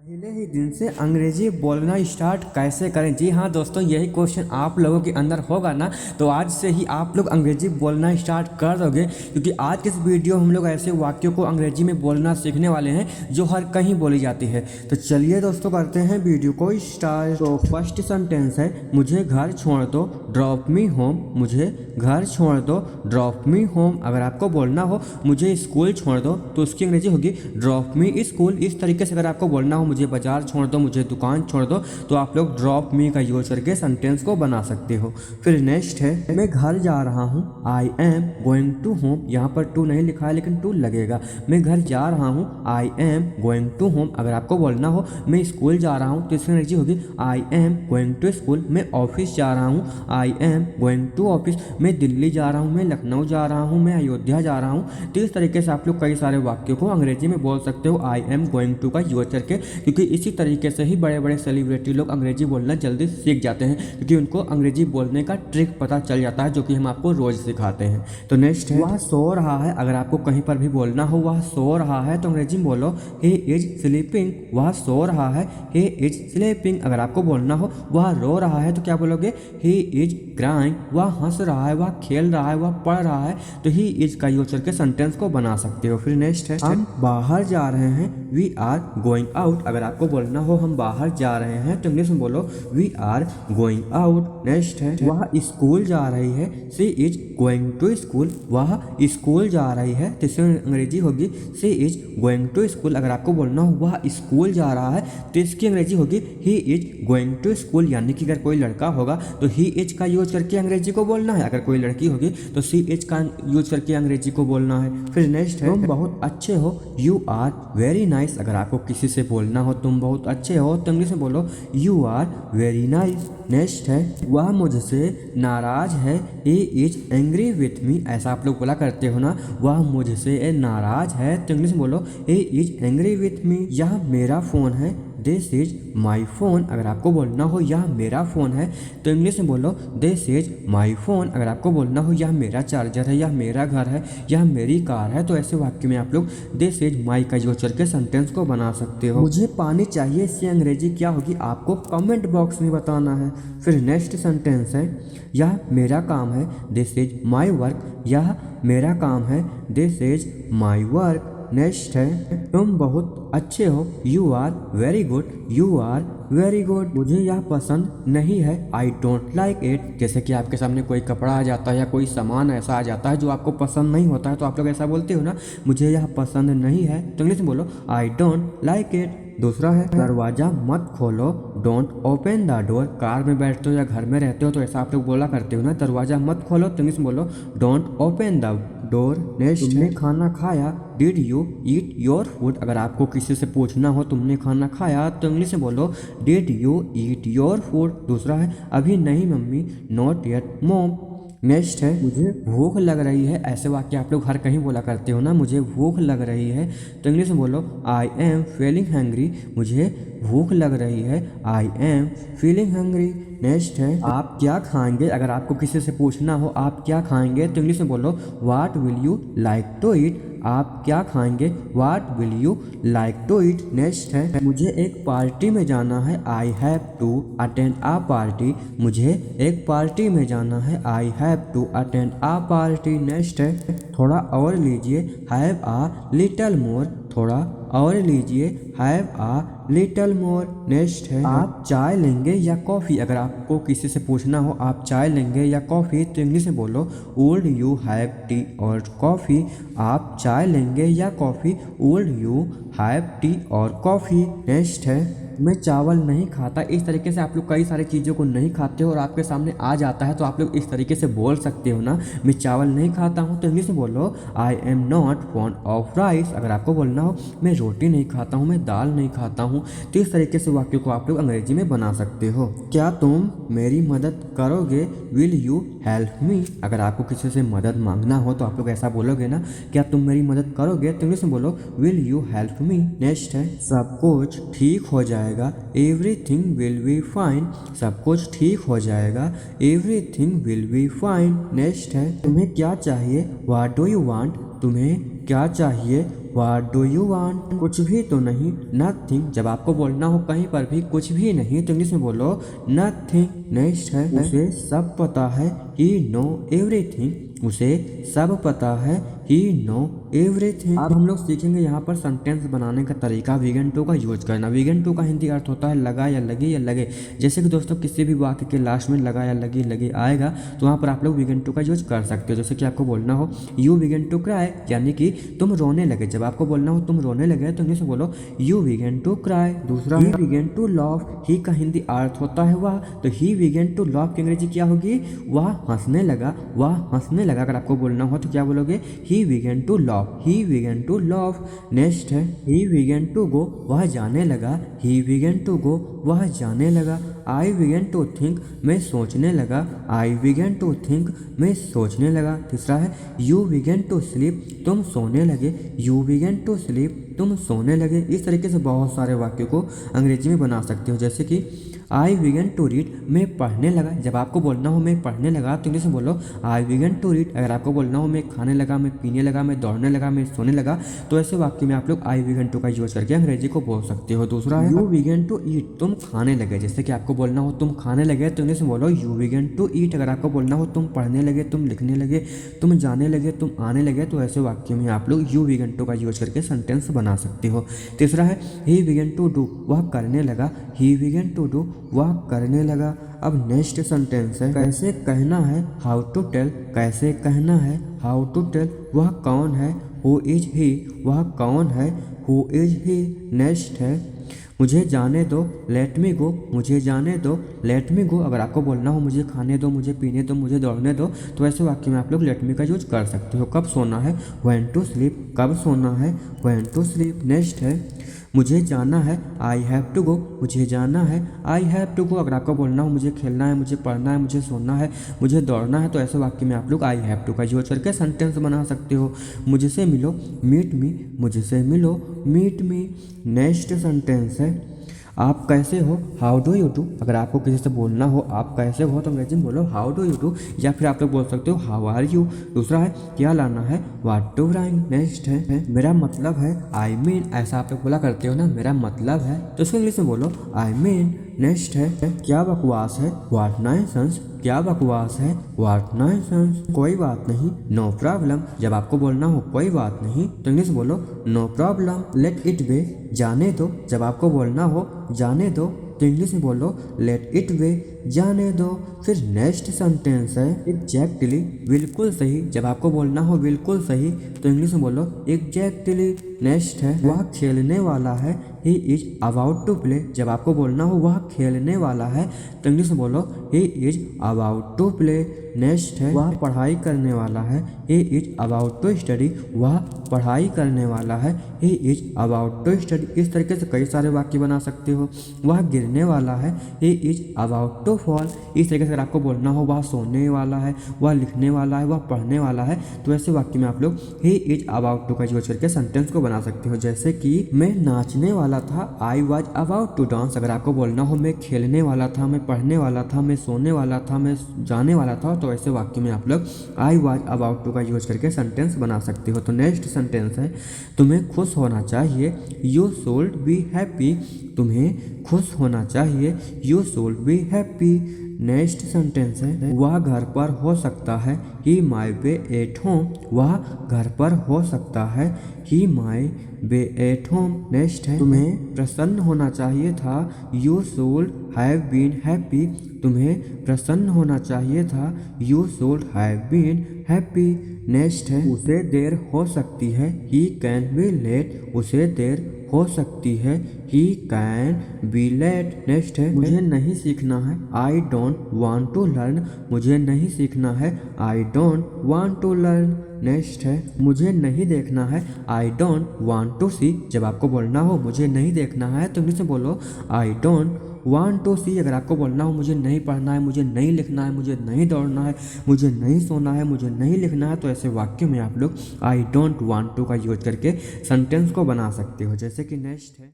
पहले ही दिन से अंग्रेजी बोलना स्टार्ट कैसे करें। जी हाँ दोस्तों, यही क्वेश्चन आप लोगों के अंदर होगा ना, तो आज से ही आप लोग अंग्रेजी बोलना स्टार्ट कर दोगे, क्योंकि आज के इस वीडियो हम लोग ऐसे वाक्यों को अंग्रेजी में बोलना सीखने वाले हैं जो हर कहीं बोली जाती है। तो चलिए दोस्तों, करते हैं वीडियो को स्टार्ट। तो फर्स्ट सेंटेंस है, मुझे घर छोड़ दो, ड्रॉप मी होम। मुझे घर छोड़ दो, ड्रॉप मी होम। अगर आपको बोलना हो मुझे स्कूल छोड़ दो, तो उसकी अंग्रेजी होगी ड्रॉप मी स्कूल। इस तरीके से अगर आपको बोलना हो मुझे बाजार छोड़ दो, मुझे दुकान छोड़ दो, तो आप लोग ड्रॉप मी का यूज करके सेंटेंस को बना सकते हो। फिर नेक्स्ट है, मैं घर जा रहा हूँ, I am going to home. यहाँ पर टू नहीं लिखा है लेकिन टू लगेगा। मैं घर जा रहा हूँ, I am going to home. अगर आपको बोलना हो मैं स्कूल जा रहा हूँ, तो इसकी अंग्रेजी होगी I am going to school. मैं ऑफिस जा रहा हूँ, I am going to office. मैं दिल्ली जा रहा हूँ, मैं लखनऊ जा रहा हूँ, मैं अयोध्या जा रहा हूँ। तो इस तरीके से आप लोग कई सारे वाक्यों को अंग्रेजी में बोल सकते हो आई एम गोइंग टू का यूज करके, क्योंकि इसी तरीके से ही बड़े बड़े सेलिब्रिटी लोग अंग्रेजी बोलना जल्दी सीख जाते हैं, क्योंकि उनको अंग्रेजी बोलने का ट्रिक पता चल जाता है, जो कि हम आपको रोज सिखाते हैं। तो नेक्स्ट है, वह सो रहा है। अगर आपको कहीं पर भी बोलना हो वह सो रहा है, तो अंग्रेजी में बोलो ही इज स्लीपिंग। वह सो रहा है, ही इज स्लीपिंग। अगर आपको बोलना हो वह रो रहा है, तो क्या बोलोगे ही इज क्राइंग। वह हंस रहा है, वह खेल रहा है, वह पढ़ रहा है, तो ही इज का यूज करके सेंटेंस को बना सकते हो। फिर नेक्स्ट है, हम बाहर जा रहे हैं, वी आर गोइंग आउट। अगर आपको बोलना हो हम बाहर जा रहे हैं, तो इंग्लिश में बोलो we are going out. Next है, वह स्कूल जा रही है, she is going to school. वह स्कूल जा रही है, तो इसकी अंग्रेजी होगी she is going to school. अगर आपको बोलना हो वह स्कूल जा रहा है, तो इसकी अंग्रेजी होगी he is going to school. यानी कि अगर कोई लड़का होगा तो ही इज का यूज करके अंग्रेजी को बोलना है, अगर कोई लड़की होगी तो सी इज का यूज करके अंग्रेजी को बोलना है। फिर नेक्स्ट है, तुम बहुत अच्छे हो, यू आर वेरी नाइस। अगर आपको किसी से बोलना हो तुम बहुत अच्छे हो, तो इंग्लिश में बोलो you are very nice. Next है, वह मुझसे नाराज है, he is angry with me. ऐसा आप लोग बोला करते हो ना, वह मुझसे नाराज है, तो इंग्लिश में बोलो ही इज एंग्री विथ मी। यह मेरा फोन है, दिस इज माई फोन। अगर आपको बोलना हो यह मेरा फ़ोन है, तो इंग्लिश में बोलो दिस इज माई फोन। अगर आपको बोलना हो यह मेरा चार्जर है, यह मेरा घर है, यह मेरी कार है, तो ऐसे वाक्य में आप लोग दिस इज माई का यूज करके सेंटेंस को बना सकते हो। मुझे पानी चाहिए, इसकी अंग्रेजी क्या होगी आपको कमेंट बॉक्स में बताना है। फिर नेक्स्ट सेंटेंस है, यह मेरा काम है, दिस इज माई वर्क। यह मेरा काम है, this is my work. Next है, तुम बहुत अच्छे हो, you are very good. You are very good. मुझे यह पसंद नहीं है, आई डोंट लाइक इट। जैसे कि आपके सामने कोई कपड़ा आ जाता है या कोई सामान ऐसा आ जाता है जो आपको पसंद नहीं होता है, तो आप लोग ऐसा बोलते हो ना, मुझे यह पसंद नहीं है, तो इंग्लिश में बोलो आई डोंट लाइक इट। दूसरा है, दरवाजा मत खोलो, don't open the door. Car में बैठते हो या घर में रहते हो तो ऐसा आप लोग बोला करते हो ना, दरवाजा मत खोलो, तो इंग्लिश में बोलो don't open the door. Next, तुमने खाना खाया, did you eat your food. अगर आपको किसी से पूछना हो तुमने खाना खाया, तो इंग्लिश में बोलो did you eat your food. दूसरा है, अभी नहीं mummy, not yet mom. Next है, मुझे भूख लग रही है। ऐसे वाक्य आप लोग हर कहीं बोला करते हो ना, मुझे भूख लग रही है, तो इंग्लिश में बोलो आई एम फीलिंग हैंग्री। मुझे भूख लग रही है, I am feeling hangry. Next है, आप क्या खाएंगे। अगर आपको किसी से पूछना हो आप क्या खाएंगे, तो इंग्लिश में बोलो what will you like to eat. आप क्या खाएंगे, what will you like to eat. Next है, मुझे एक पार्टी में जाना है, I have to attend a party. मुझे एक पार्टी में जाना है, I have to attend a party. Next है, थोड़ा और लीजिए, हैव आ लिटल मोर। थोड़ा और लीजिए, have a little more. Next है, आप चाय लेंगे या कॉफ़ी। अगर आपको किसी से पूछना हो आप चाय लेंगे या कॉफ़ी, तो इंग्लिश में बोलो वुड यू हैव टी और कॉफ़ी। आप चाय लेंगे या coffee, would you have T और कॉफ़ी। नेक्स्ट है, मैं चावल नहीं खाता। इस तरीके से आप लोग कई सारी चीज़ों को नहीं खाते हो और आपके सामने आ जाता है, तो आप लोग इस तरीके से बोल सकते हो ना, मैं चावल नहीं खाता हूँ, तो इंग्लिश में बोलो I am not fond of rice. अगर आपको बोलना हो मैं रोटी नहीं खाता हूँ, मैं दाल नहीं खाता हूँ, तो इस तरीके से वाक्यों को आप लोग अंग्रेजी में बना सकते हो। क्या तुम मेरी मदद करोगे, विल यू हेल्प मी। अगर आपको किसी से मदद मांगना हो तो आप लोग ऐसा बोलोगे ना, क्या तुम मेरी मदद करोगे, तो इंग्लिश में बोलो will you help me. Next है, सब कुछ ठीक हो जाएगा, एवरीथिंग विल बी फाइन। सब कुछ ठीक हो जाएगा, everything will be fine. Next है, तुम्हें क्या चाहिए, व्हाट डू यू वांट। तुम्हें क्या चाहिए, व्हाट डू यू वांट, कुछ भी तो नहीं, नथिंग। जब आपको बोलना हो कहीं पर भी कुछ भी नहीं तो इंग्लिश में बोलो नथिंग। नेक्स्ट है उसे सब पता है, ही नो एवरीथिंग। उसे सब पता है, ही नो एवरीथिंग। अब हम लोग सीखेंगे यहाँ पर सेंटेंस बनाने का तरीका, वीगन टू का यूज करना। वीगन टू का हिंदी अर्थ होता है लगा या लगी या लगे। जैसे कि दोस्तों किसी भी वाक्य के लास्ट में लगा या लगी लगे आएगा तो वहाँ पर आप लोग वीगन टू का यूज कर सकते हो। जैसे कि आपको बोलना हो यू वीगन टू क्राई, यानी कि तुम रोने लगे। जब आपको बोलना हो तुम रोने लगे तो इंग्लिश में बोलो यू वीगन टू क्राई। दूसरा he began to love, he का हिंदी अर्थ होता है वह, तो ही वीगन टू लव की अंग्रेजी क्या होगी, वह हंसने लगा, वह हंसने लगा। अगर आपको बोलना हो तो क्या बोलोगे, he began to love, he began to love. Next है ही वीगन टू गो, वह जाने लगा, ही वीगन टू गो, वह जाने लगा। आई वीगन टू थिंक, मैं सोचने लगा, आई वीगन टू थिंक, मैं सोचने लगा। तीसरा है यू वीगन टू स्लीप, तुम सोने लगे, यू वीगन टू स्लीप, तुम सोने लगे। इस तरीके से बहुत सारे वाक्यों को अंग्रेजी में बना सकते हो। जैसे कि आई वीगन टू रीड, मैं पढ़ने लगा। जब आपको बोलना हो मैं पढ़ने लगा तो इंग्लिश में बोलो आई वीगन टू रीड। अगर आपको बोलना हो मैं खाने लगा, मैं पीने लगा, मैं दौड़ने लगा, मैं सोने लगा, तो ऐसे वाक्य में आप लोग आई वीगन टू का यूज करके अंग्रेजी को बोल सकते हो। दूसरा है यू वीगन टू ईट, तुम खाने लगे। जैसे कि आपको बोलना हो तुम खाने लगे तो इंग्लिश में बोलो यू वीगन टू ईट। अगर आपको बोलना हो तुम पढ़ने लगे, तुम लिखने लगे, तुम जाने लगे, तुम आने लगे, तो ऐसे वाक्य में आप लोग यू वीगन टू का यूज करके सेंटेंस बना सकते हो। तीसरा है ही वीगन टू डू, वह करने लगा, ही वीगन टू डू, वह करने लगा। अब नेक्स्ट सेंटेंस है कैसे कहना है, हाउ टू टेल, कैसे कहना है, हाउ टू टेल। वह कौन है, हु इज ही, वह कौन है, हु इज ही। नेक्स्ट है मुझे जाने दो, लेट मी गो, मुझे जाने दो, लेट मी गो। अगर आपको बोलना हो मुझे खाने दो, मुझे पीने दो, मुझे दौड़ने दो, तो ऐसे वाक्य में आप लोग लेट मी का यूज कर सकते हो। कब सोना है, व्हेन टू स्लीप, कब सोना है, व्हेन टू स्लीप। नेक्स्ट है मुझे जाना है, आई हैव टू गो, मुझे जाना है, आई हैव टू गो। अगर आपको बोलना हो मुझे खेलना है, मुझे पढ़ना है, मुझे सोना है, मुझे दौड़ना है, तो ऐसे वाक्य में आप लोग आई हैव टू का यूज करके सेंटेंस बना सकते हो। मुझसे मिलो, मीट मी, मुझसे मिलो, मीट मी। नेक्स्ट सेंटेंस है आप कैसे हो, हाउ डू यू डू। अगर आपको किसी से बोलना हो आप कैसे हो तो अंग्रेजी में बोलो हाउ डू यू डू, या फिर आप लोग बोल सकते हो हाउ आर यू। दूसरा है क्या लाना है, व्हाट टू ब्रिंग। नेक्स्ट है मेरा मतलब है, आई मीन। ऐसा आप लोग बोला करते हो ना, मेरा मतलब है, तो इसको इंग्लिश में बोलो आई मीन। नेक्स्ट है क्या बकवास है, व्हाट नॉनसेंस। क्या बकवास है, व्हाट नॉनसेंस। कोई बात नहीं, नो प्रॉब्लम। जब आपको बोलना हो कोई बात नहीं तो इंग्लिश बोलो नो प्रॉब्लम। लेट इट बे, जाने दो। जब आपको बोलना हो जाने दो तो इंग्लिश में बोलो लेट इट वे, जाने दो। फिर नेक्स्ट सेंटेंस है एग्जैक्टली, बिल्कुल सही। जब आपको बोलना हो बिल्कुल सही तो इंग्लिश में बोलो एग्जैक्टली। नेक्स्ट है वह खेलने वाला है, he is about to play. जब आपको बोलना हो वह खेलने वाला है तो इंग्लिश में बोलो he is about to play. Next है वह पढ़ाई करने वाला है, he is about to study. वह पढ़ाई करने वाला है, he is about to study. इस तरीके से कई सारे वाक्य बना सकते हो। वह गिरने वाला है, he is about to fall. इस तरीके से अगर आपको बोलना हो वह सोने वाला है, वह लिखने वाला है, वह पढ़ने वाला है, तो ऐसे वाक्य में आप लोग ही इज अबाउट टू का यूज करके सेंटेंस को बना सकते हो। जैसे कि मैं नाचने वाला था, I was about to dance. अगर आपको बोलना हो मैं खेलने वाला था, मैं पढ़ने वाला था, मैं सोने वाला था, मैं जाने वाला था, तो ऐसे वाक्य में आप लोग आई वॉज अबाउट टू का यूज करके सेंटेंस बना सकते हो। तो नेक्स्ट सेंटेंस है तुम्हें खुश होना चाहिए, यू शुड बी हैप्पी। तुम्हें खुश होना चाहिए, you should be happy. Next sentence है वह घर पर हो सकता है, he may be at home. वह घर पर हो सकता है, he may be at home. Next है तुम्हें प्रसन्न होना चाहिए था, you should have been happy. तुम्हें प्रसन्न होना चाहिए था, you should have been happy. Next है उसे देर हो सकती है, ही कैन बी लेट। उसे देर हो सकती है, he can be late. Next है मुझे नहीं सीखना है, I don't want to learn. मुझे नहीं सीखना है, I don't want to learn. Next है मुझे नहीं देखना है, I don't want to see. जब आपको बोलना हो मुझे नहीं देखना है तो इंग्लिश में बोलो आई डोंट वांट टू सी। अगर आपको बोलना हो मुझे नहीं पढ़ना है, मुझे नहीं लिखना है, मुझे नहीं दौड़ना है, मुझे नहीं सोना है, मुझे नहीं लिखना है, तो ऐसे वाक्य में आप लोग आई डोंट वांट टू का यूज करके सेंटेंस को बना सकते हो। जैसे कि नेक्स्ट है